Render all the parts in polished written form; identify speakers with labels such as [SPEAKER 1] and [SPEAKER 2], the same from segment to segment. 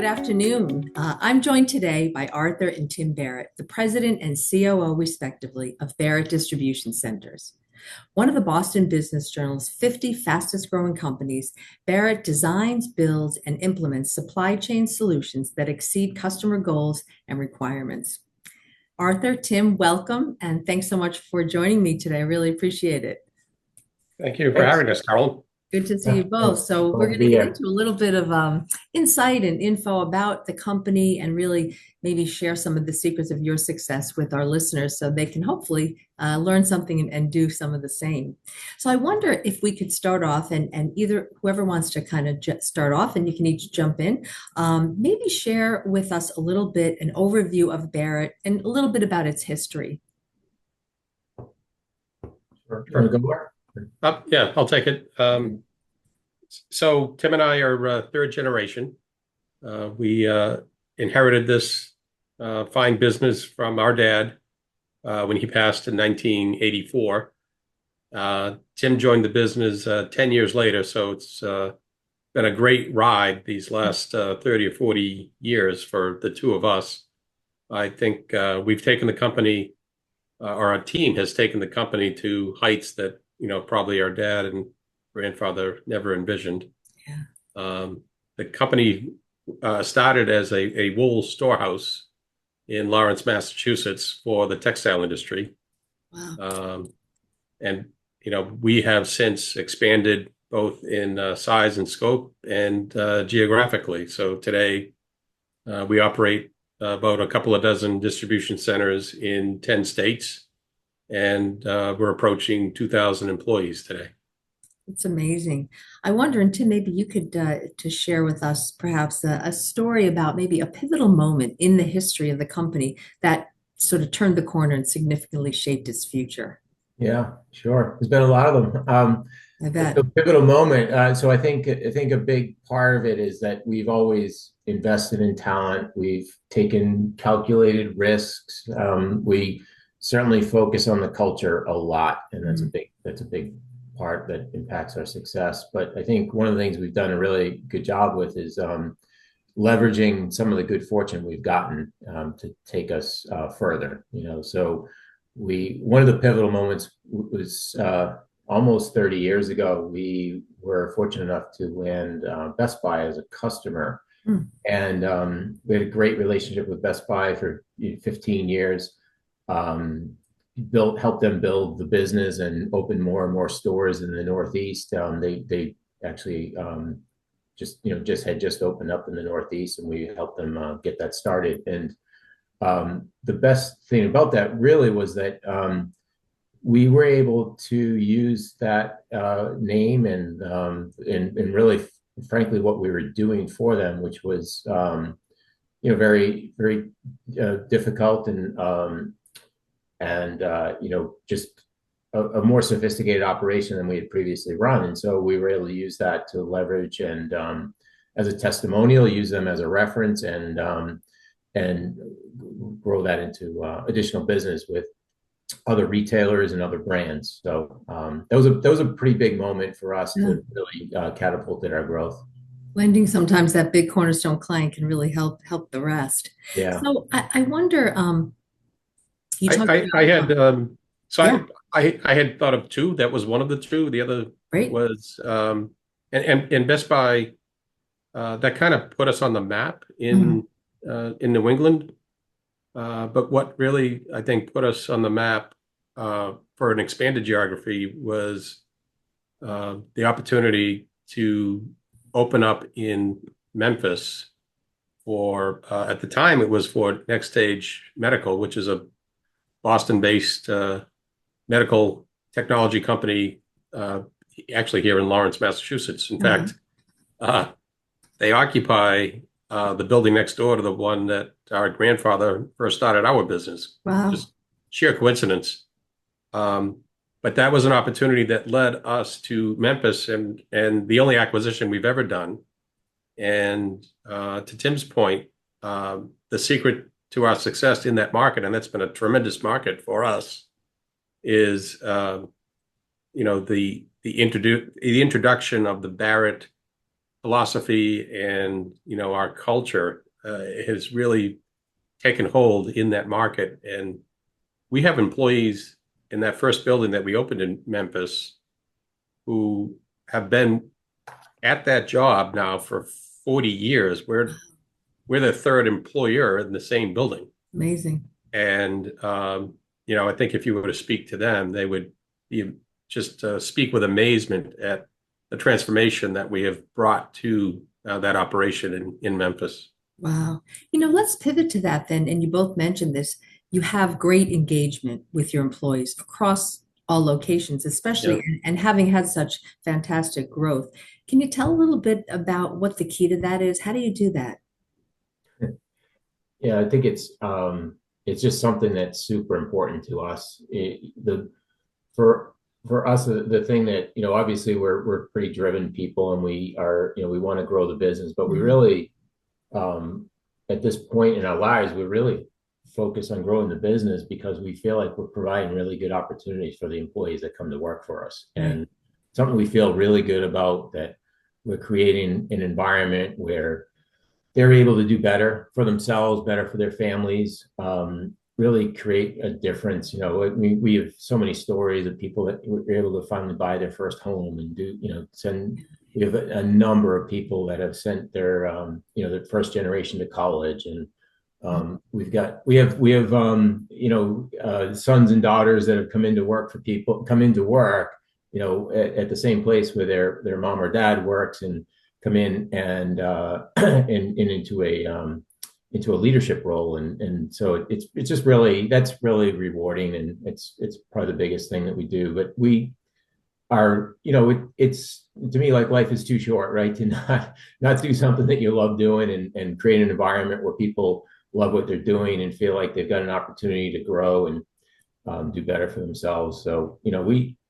[SPEAKER 1] afternoon. I'm joined today by Arthur and Tim Barrett, the president and COO, respectively, of Barrett Distribution Centers. One of the Boston Business Journal's 50 fastest growing companies, Barrett designs, builds, and implements supply chain solutions that exceed customer goals and requirements. Arthur, Tim, welcome, and thanks so much for joining me today. I really appreciate it.
[SPEAKER 2] Thank you for having us, Carol.
[SPEAKER 1] Good to see you both. So we're going to get into a little bit of insight and info about the company and really maybe share some of the secrets of your success with our listeners so they can hopefully learn something and do some of the same. So I wonder if we could start off and either whoever wants to kind of start off and you can each jump in, maybe share with us a little bit an overview of Barrett and a little bit about its history.
[SPEAKER 2] Sure. Yeah, I'll take it. So Tim and I are third generation. We inherited this fine business from our dad when he passed in 1984. Tim joined the business 10 years later, so it's been a great ride these last 30 or 40 years for the two of us. I think we've taken the company, or our team has taken the company to heights that probably our dad and grandfather never envisioned. Yeah. The company started as a wool storehouse in Lawrence, Massachusetts for the textile industry. Wow. And we have since expanded both in size and scope and geographically. So today we operate about a couple of dozen distribution centers in 10 states. And we're approaching 2,000 employees today.
[SPEAKER 1] It's amazing. I wonder, and Tim, maybe you could to share with us perhaps a story about maybe a pivotal moment in the history of the company that sort of turned the corner and significantly shaped its future.
[SPEAKER 3] Yeah, sure. There's been a lot of them.
[SPEAKER 1] I bet.
[SPEAKER 3] A pivotal moment. So I think a big part of it is that we've always invested in talent. We've taken calculated risks. We certainly focus on the culture a lot, and that's a big part that impacts our success. But I think one of the things we've done a really good job with is leveraging some of the good fortune we've gotten to take us further. So one of the pivotal moments was almost 30 years ago. We were fortunate enough to land Best Buy as a customer, and we had a great relationship with Best Buy for 15 years. Helped them build the business and open more and more stores in the Northeast. They actually just opened up in the Northeast, and we helped them get that started. And the best thing about that really was that we were able to use that name and really, frankly, what we were doing for them, which was very, very difficult and just a more sophisticated operation than we had previously run. And so we were able to use that to leverage and as a testimonial, use them as a reference and grow that into additional business with other retailers and other brands. So that was a pretty big moment for us to really catapulted our growth.
[SPEAKER 1] Lending sometimes that big cornerstone client can really help the rest.
[SPEAKER 3] Yeah.
[SPEAKER 1] So I wonder.
[SPEAKER 2] I had thought of two. That was one of the two. The other was and Best Buy that kind of put us on the map in New England. But what really I think put us on the map for an expanded geography was the opportunity to open up in Memphis for at the time it was for Next Stage Medical, which is a Boston-based medical technology company, actually here in Lawrence, Massachusetts. In fact, they occupy the building next door to the one that our grandfather first started our business.
[SPEAKER 1] Wow.
[SPEAKER 2] Just sheer coincidence. But that was an opportunity that led us to Memphis and the only acquisition we've ever done. And to Tim's point, the secret to our success in that market, and that's been a tremendous market for us, is the introduction of the Barrett philosophy and, our culture has really taken hold in that market. And we have employees in that first building that we opened in Memphis who have been at that job now for 40 years. We're the third employer in the same building.
[SPEAKER 1] Amazing.
[SPEAKER 2] And, I think if you were to speak to them, they would just speak with amazement at the transformation that we have brought to that operation in Memphis.
[SPEAKER 1] Wow. Let's pivot to that then. And you both mentioned this. You have great engagement with your employees across all locations, especially,
[SPEAKER 2] Yeah.
[SPEAKER 1] and having had such fantastic growth. Can you tell a little bit about what the key to that is? How do you do that?
[SPEAKER 3] Yeah, I think it's just something that's super important to us. For us, the thing that, obviously we're pretty driven people, and we are, we want to grow the business, but we really, at this point in our lives, we really focus on growing the business because we feel like we're providing really good opportunities for the employees that come to work for us. And something we feel really good about, that we're creating an environment where they're able to do better for themselves, better for their families, really create a difference. We have so many stories of people that were able to finally buy their first home and we have a number of people that have sent their, their first generation to college. And we have sons and daughters that have come into work at the same place where their mom or dad works, and come in and into a leadership role, and so it's just really, that's really rewarding, and it's probably the biggest thing that we do. But we are, it's, to me, like, life is too short, right, to not do something that you love doing, and create an environment where people love what they're doing and feel like they've got an opportunity to grow and do better for themselves. So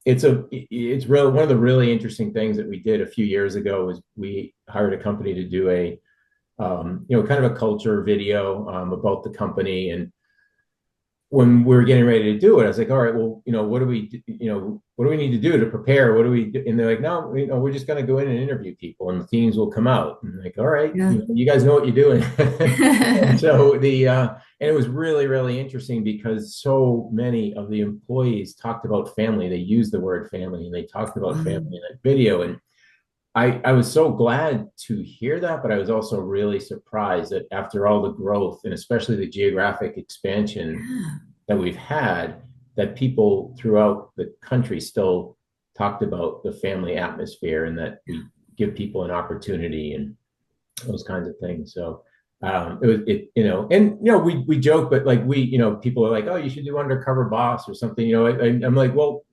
[SPEAKER 3] it's really one of the really interesting things that we did a few years ago was we hired a company to do a kind of a culture video about the company. And when we were getting ready to do it, I was like, all right, well, what do we need to do to prepare? What do we do? And they're like, no, we're just going to go in and interview people, and the teams will come out. And I'm like, all right,
[SPEAKER 1] Yeah.
[SPEAKER 3] you guys know what you're doing. And so and it was really, really interesting because so many of the employees talked about family. They used the word family, and they talked about family in that video. And I was so glad to hear that, but I was also really surprised that after all the growth, and especially the geographic expansion that we've had, that people throughout the country still talked about the family atmosphere, and that we give people an opportunity and those kinds of things. So we joke, but like people are like, oh, you should do Undercover Boss or something. I'm like, well,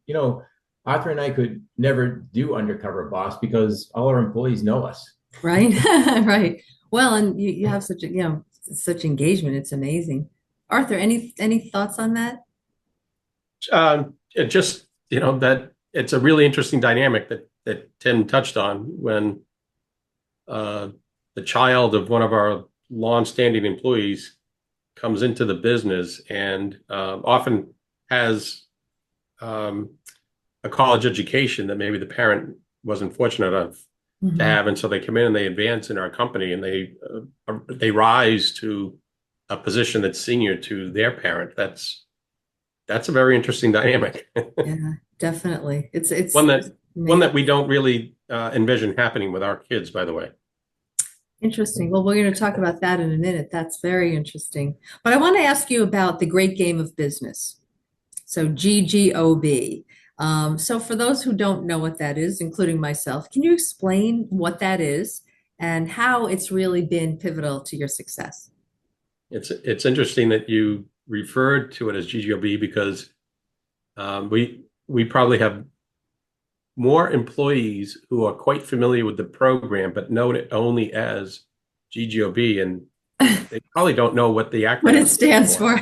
[SPEAKER 3] Arthur and I could never do Undercover Boss because all our employees know us.
[SPEAKER 1] Right. Right. Well, and you have such such engagement. It's amazing. Arthur, any thoughts on that?
[SPEAKER 2] That it's a really interesting dynamic that Tim touched on, when the child of one of our longstanding employees comes into the business and often has a college education that maybe the parent wasn't fortunate enough to have, and so they come in and they advance in our company, and they rise to a position that's senior to their parent. That's a very interesting dynamic.
[SPEAKER 1] Yeah, definitely. It's
[SPEAKER 2] one that we don't really envision happening with our kids, by the way.
[SPEAKER 1] Interesting. Well, we're going to talk about that in a minute. That's very interesting. But I want to ask you about the great game of business. So GGOB. So for those who don't know what that is, including myself, can you explain what that is and how it's really been pivotal to your success?
[SPEAKER 2] It's interesting that you referred to it as GGOB, because we probably have more employees who are quite familiar with the program, but know it only as GGOB, and they probably don't know what the acronym
[SPEAKER 1] What it stands for.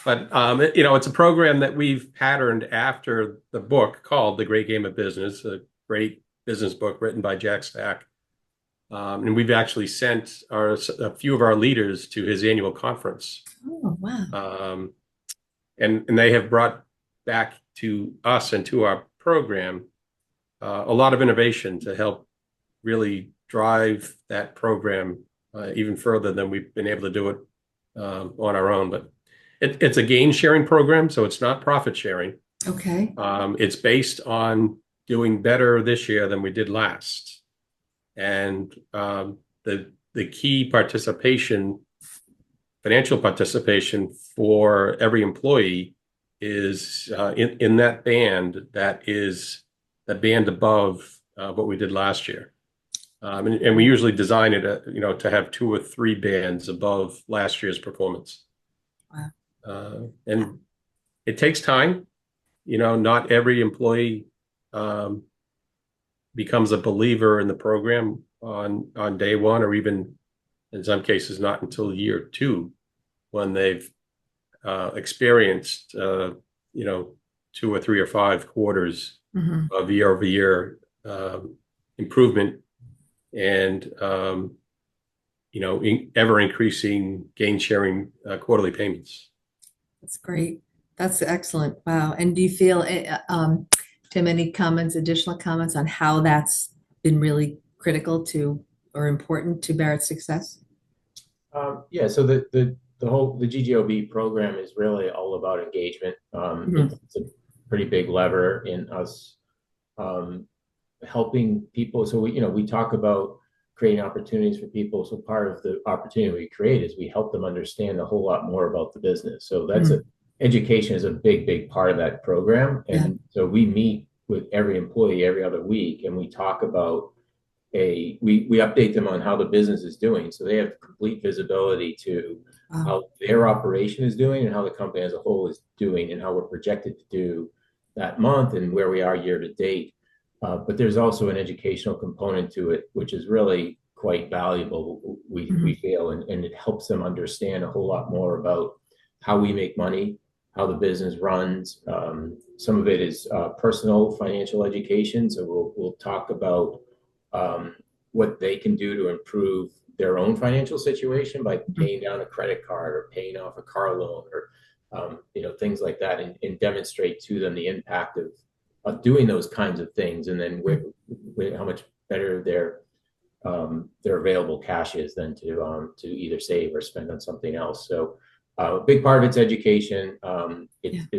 [SPEAKER 2] But it's a program that we've patterned after the book called The Great Game of Business, a great business book written by Jack Stack. And we've actually sent a few of our leaders to his annual conference.
[SPEAKER 1] Oh, wow.
[SPEAKER 2] And they have brought back to us and to our program a lot of innovation to help really drive that program even further than we've been able to do it on our own. But it's a gain sharing program, so it's not profit sharing.
[SPEAKER 1] Okay.
[SPEAKER 2] It's based on doing better this year than we did last. And the key participation, financial participation for every employee is in that band that is the band above what we did last year. And we usually design it, to have 2 or 3 bands above last year's performance.
[SPEAKER 1] Wow.
[SPEAKER 2] And it takes time. Not every employee becomes a believer in the program on day one, or even in some cases not until year 2, when they've experienced 2 or 3 or 5 quarters of year-over-year improvement, and ever increasing gain sharing quarterly payments.
[SPEAKER 1] That's great. That's excellent. Wow. And do you feel, Tim, any additional comments on how that's been really critical to or important to Barrett's success?
[SPEAKER 3] Yeah. So the GGOB program is really all about engagement. It's a pretty big lever in us helping people. So we talk about creating opportunities for people. So part of the opportunity we create is we help them understand a whole lot more about the business. So that's education is a big part of that program. And so we meet with every employee every other week, and we talk about we update them on how the business is doing. So they have complete visibility to how their operation is doing and how the company as a whole is doing and how we're projected to do that month and where we are year to date. But there's also an educational component to it, which is really quite valuable, we feel, and it helps them understand a whole lot more about how we make money, how the business runs. Some of it is personal financial education. So we'll talk about what they can do to improve their own financial situation by paying down a credit card or paying off a car loan, or things like that, and demonstrate to them the impact of doing those kinds of things, and then how much better their available cash is than to either save or spend on something else. So a big part of it's education. A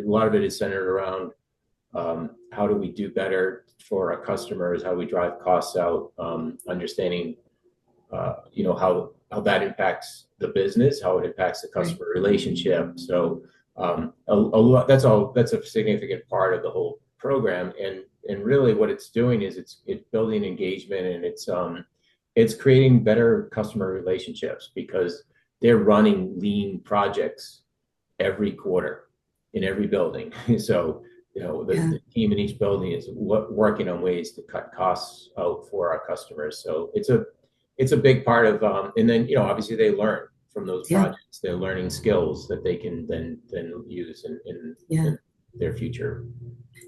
[SPEAKER 3] lot of it is centered around how do we do better for our customers, how we drive costs out, understanding how that impacts the business, how it impacts the customer relationship. So a lot, that's a significant part of the whole program. And really what it's doing is it's building engagement, and it's creating better customer relationships, because they're running lean projects every quarter in every building. So the team in each building is working on ways to cut costs out for our customers. So it's a big part of, and then obviously they learn from those projects. They're learning skills that they can then use in their future.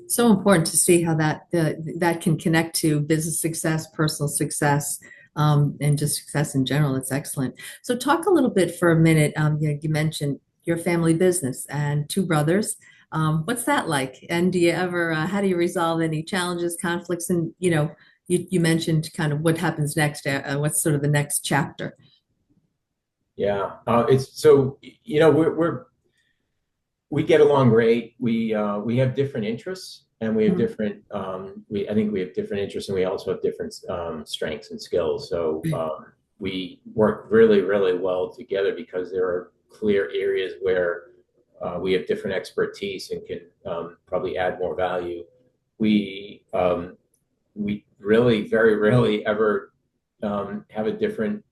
[SPEAKER 1] So important to see how that can connect to business success, personal success, and just success in general. It's excellent. So talk a little bit for a minute. You mentioned your family business and 2 brothers. What's that like? And do you ever, how do you resolve any challenges, conflicts? And, you mentioned kind of what happens next. What's sort of the next chapter?
[SPEAKER 3] Yeah. It's so, we get along great. We have different interests, and we have different, I think we have different interests, and we also have different strengths and skills. So we work really, really well together, because there are clear areas where we have different expertise and can probably add more value. We really very rarely ever have a different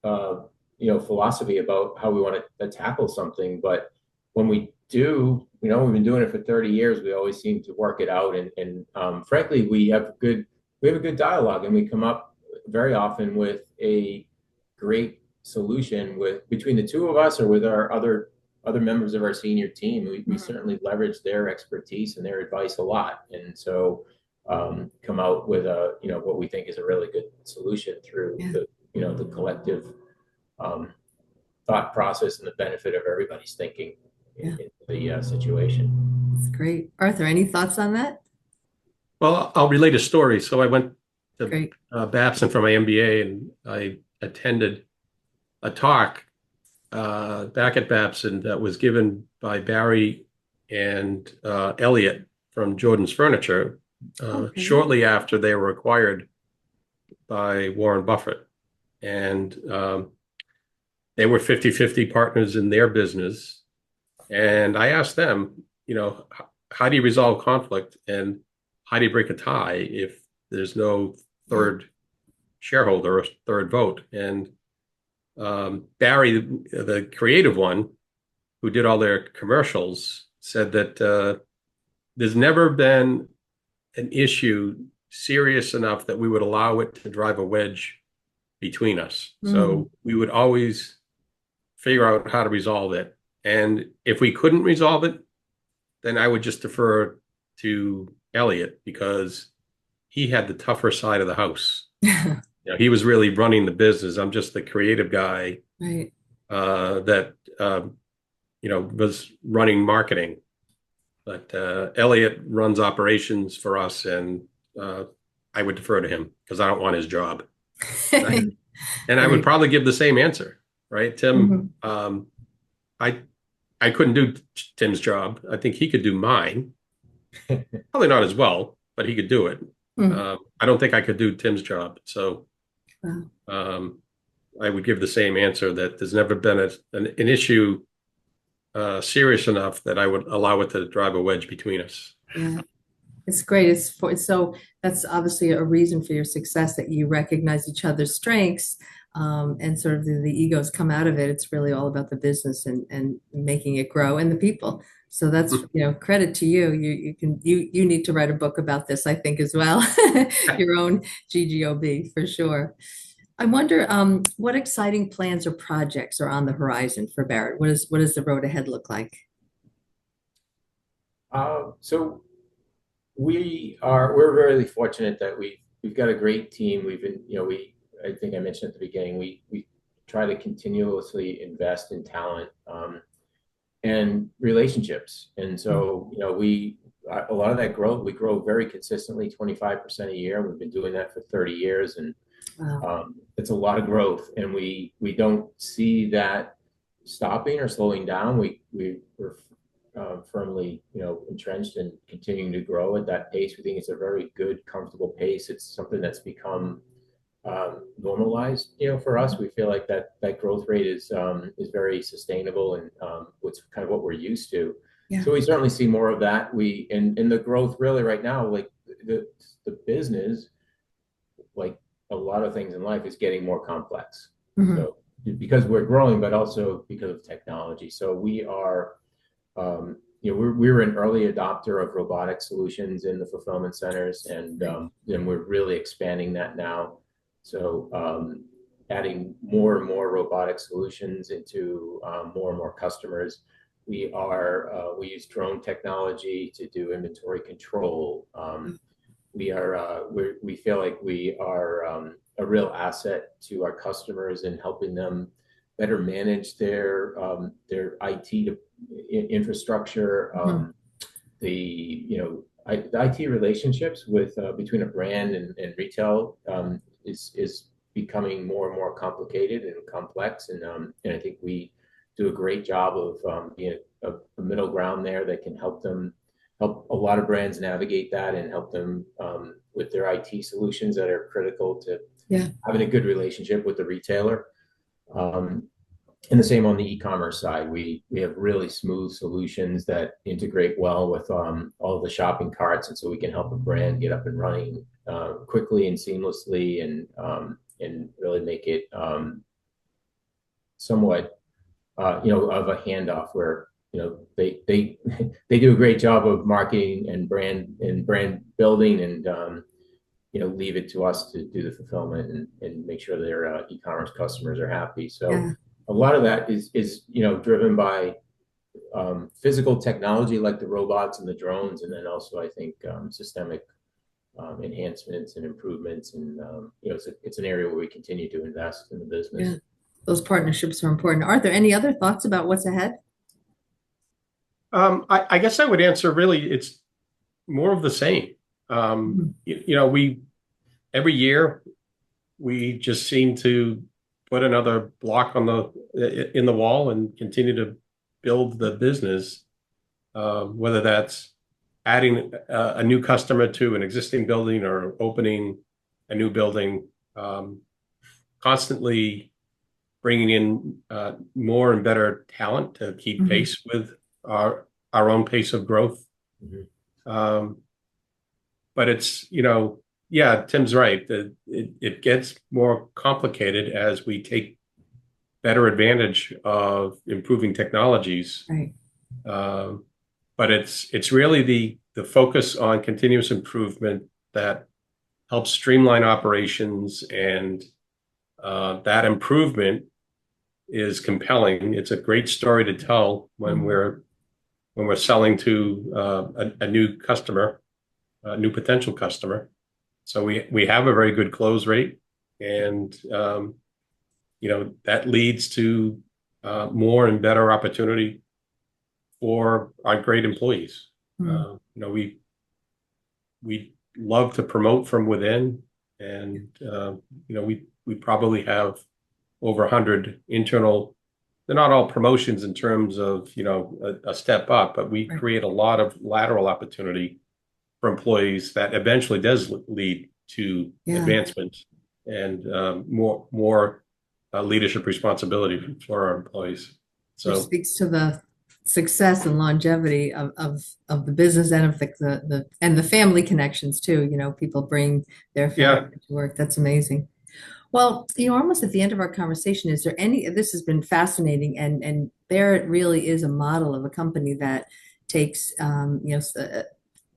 [SPEAKER 3] philosophy about how we want to tackle something. But when we do, we've been doing it for 30 years, we always seem to work it out. And frankly, we have a good dialogue, and we come up very often with a great solution between the 2 of us, or with our other members of our senior team. We certainly leverage their expertise and their advice a lot. And so come out with what we think is a really good solution through the collective thought process and the benefit of everybody's thinking in the situation.
[SPEAKER 1] That's great. Arthur, any thoughts on that?
[SPEAKER 2] Well, I'll relate a story. So I went
[SPEAKER 1] Great.
[SPEAKER 2] Babson for my MBA, and I attended a talk back at Babson that was given by Barry and Elliot from Jordan's Furniture shortly after they were acquired by Warren Buffett. And they were 50-50 partners in their business. And I asked them, how do you resolve conflict and how do you break a tie if there's no third shareholder or third vote? And Barry, the creative one, who did all their commercials, said that there's never been an issue serious enough that we would allow it to drive a wedge between us. So we would always figure out how to resolve it. And if we couldn't resolve it, then I would just defer to Elliot because he had the tougher side of the house. He was really running the business. I'm just the creative guy,
[SPEAKER 1] right?
[SPEAKER 2] That was running marketing. But Elliot runs operations for us, and I would defer to him because I don't want his job. And I would probably give the same answer, right, Tim? I couldn't do Tim's job. I think he could do mine. Probably not as well, but he could do it. I don't think I could do Tim's job. So I would give the same answer that there's never been an issue serious enough that I would allow it to drive a wedge between us.
[SPEAKER 1] Yeah, it's great. So that's obviously a reason for your success, that you recognize each other's strengths, and sort of the egos come out of it. It's really all about the business and making it grow and the people. So that's, credit to you. You need to write a book about this, I think, as well. Your own GGOB for sure. I wonder what exciting plans or projects are on the horizon for Barrett. What does the road ahead look like?
[SPEAKER 3] So we're really fortunate that we've got a great team. We've been, I think I mentioned at the beginning, we try to continuously invest in talent and relationships. And so, a lot of that growth, we grow very consistently, 25% a year. We've been doing that for 30 years. And it's a lot of growth. And we don't see that stopping or slowing down. We're firmly, entrenched and continuing to grow at that pace. We think it's a very good, comfortable pace. It's something that's become normalized, for us. We feel like that growth rate is very sustainable and what's kind of what we're used to.
[SPEAKER 1] Yeah.
[SPEAKER 3] So we certainly see more of that. And the growth really right now, like the business, like a lot of things in life, is getting more complex. So because we're growing, but also because of technology. So we are, we're an early adopter of robotic solutions in the fulfillment centers, and then we're really expanding that now. So adding more and more robotic solutions into more and more customers. We use drone technology to do inventory control. We feel like we are a real asset to our customers in helping them better manage their IT infrastructure. The IT relationships with between a brand and retail is becoming more and more complicated and complex, and I think we do a great job of being a middle ground there that can help a lot of brands navigate that and help them with their IT solutions that are critical to having a good relationship with the retailer. And the same on the e-commerce side. We have really smooth solutions that integrate well with all the shopping carts, and so we can help a brand get up and running quickly and seamlessly, and really make it somewhat of a handoff where they do a great job of marketing and brand building, and leave it to us to do the fulfillment and make sure their e-commerce customers are happy. So a lot of that is driven by physical technology like the robots and the drones, and then also I think systemic enhancements and improvements, and it's an area where we continue to invest in the business.
[SPEAKER 1] Yeah, those partnerships are important. Are there any other thoughts about what's ahead?
[SPEAKER 2] I guess I would answer really it's more of the same. every year we just seem to put another block on in the wall and continue to build the business, whether that's adding a new customer to an existing building or opening a new building, constantly bringing in more and better talent to keep pace with our own pace of growth. But it's, yeah, Tim's right. It gets more complicated as we take better advantage of improving technologies.
[SPEAKER 1] Right.
[SPEAKER 2] But it's really the focus on continuous improvement that helps streamline operations, and that improvement is compelling. It's a great story to tell when we're selling to a new customer, a new potential customer. So we have a very good close rate, and that leads to more and better opportunity for our great employees. We love to promote from within, and we probably have over 100 internal. They're not all promotions in terms of a step up, but we create a lot of lateral opportunity for employees that eventually does lead to advancement and more leadership responsibility for our employees. So
[SPEAKER 1] which speaks to the success and longevity of the business and of the family connections too. People bring their family to work. That's amazing. Well, almost at the end of our conversation, is there this has been fascinating, and Barrett really is a model of a company that takes,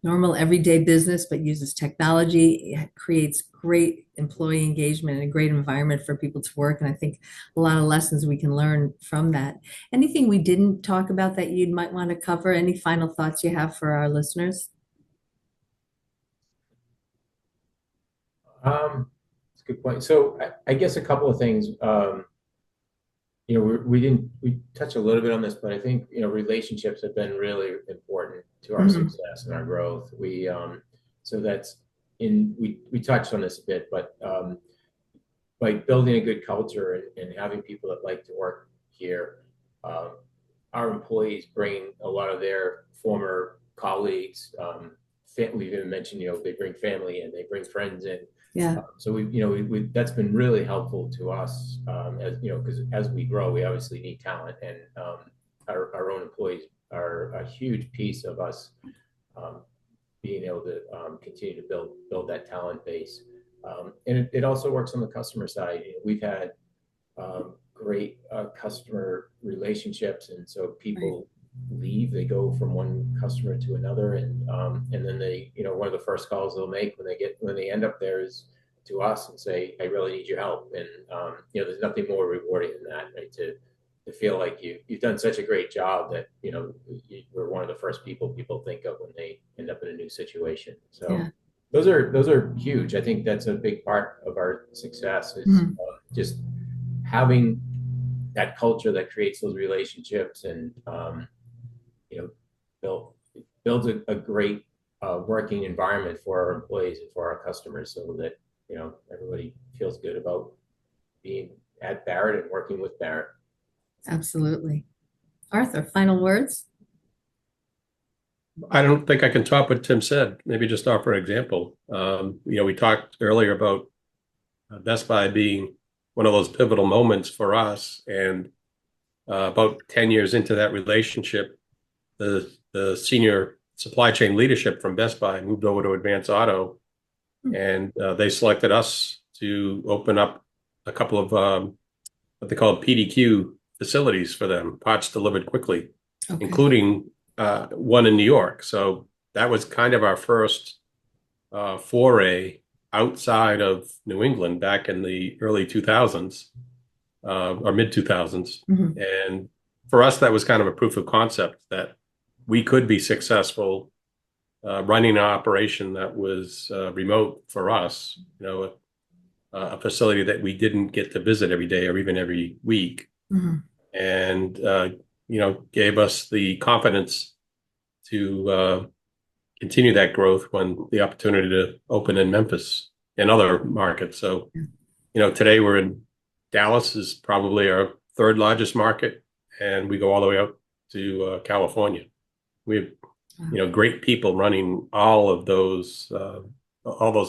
[SPEAKER 1] normal everyday business, but uses technology. It creates great employee engagement and a great environment for people to work. And I think a lot of lessons we can learn from that. Anything we didn't talk about that you might want to cover? Any final thoughts you have for our listeners?
[SPEAKER 3] That's a good point. So I guess a couple of things. We touched a little bit on this, but I think relationships have been really important to our success and our growth. We touched on this a bit, but like building a good culture and having people that like to work here. Our employees bring a lot of their former colleagues. We've even mentioned they bring family and they bring friends in.
[SPEAKER 1] Yeah.
[SPEAKER 3] So we that's been really helpful to us, because as we grow, we obviously need talent, and our own employees are a huge piece of us being able to continue to build that talent base. And it also works on the customer side. We've had great customer relationships, and so people leave, they go from one customer to another, and then they one of the first calls they'll make when they end up there is to us and say, I really need your help. And there's nothing more rewarding than that, right? To feel like you've done such a great job that we're one of the first people think of when they end up in a new situation. So those are huge. I think that's a big part of our success is just having that culture that creates those relationships and builds a great working environment for our employees and for our customers, so that everybody feels good about being at Barrett and working with Barrett.
[SPEAKER 1] Absolutely. Arthur, final words?
[SPEAKER 2] I don't think I can top what Tim said. Maybe just offer an example. We talked earlier about Best Buy being one of those pivotal moments for us, and about 10 years into that relationship, the senior supply chain leadership from Best Buy moved over to Advance Auto, and they selected us to open up a couple of what they call PDQ facilities for them, parts delivered quickly, including one in New York. So that was kind of our first foray outside of New England back in the early 2000s or mid 2000s. And for us, that was kind of a proof of concept that we could be successful running an operation that was remote for us, a facility that we didn't get to visit every day or even every week. And, gave us the confidence to continue that growth when the opportunity to open in Memphis in other markets. So, today we're in Dallas is probably our third largest market, and we go all the way up to California. We have, great people running all those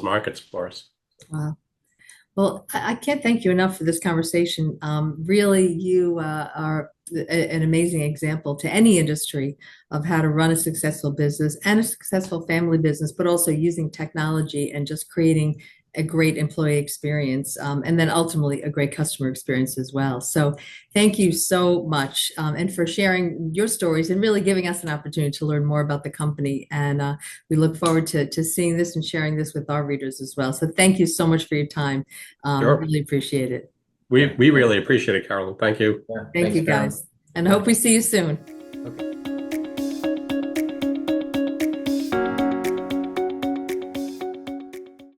[SPEAKER 2] markets for us.
[SPEAKER 1] Wow. Well, I can't thank you enough for this conversation. Really, you are an amazing example to any industry of how to run a successful business and a successful family business, but also using technology and just creating a great employee experience, and then ultimately a great customer experience as well. So thank you so much, and for sharing your stories and really giving us an opportunity to learn more about the company. And we look forward to seeing this and sharing this with our readers as well. So thank you so much for your time.
[SPEAKER 2] Sure.
[SPEAKER 1] Really appreciate it.
[SPEAKER 2] We really appreciate it, Carolyn. Thank you.
[SPEAKER 3] Yeah,
[SPEAKER 1] Thank
[SPEAKER 3] thanks,
[SPEAKER 1] you,
[SPEAKER 3] Carol.
[SPEAKER 1] guys. And I hope we see you soon.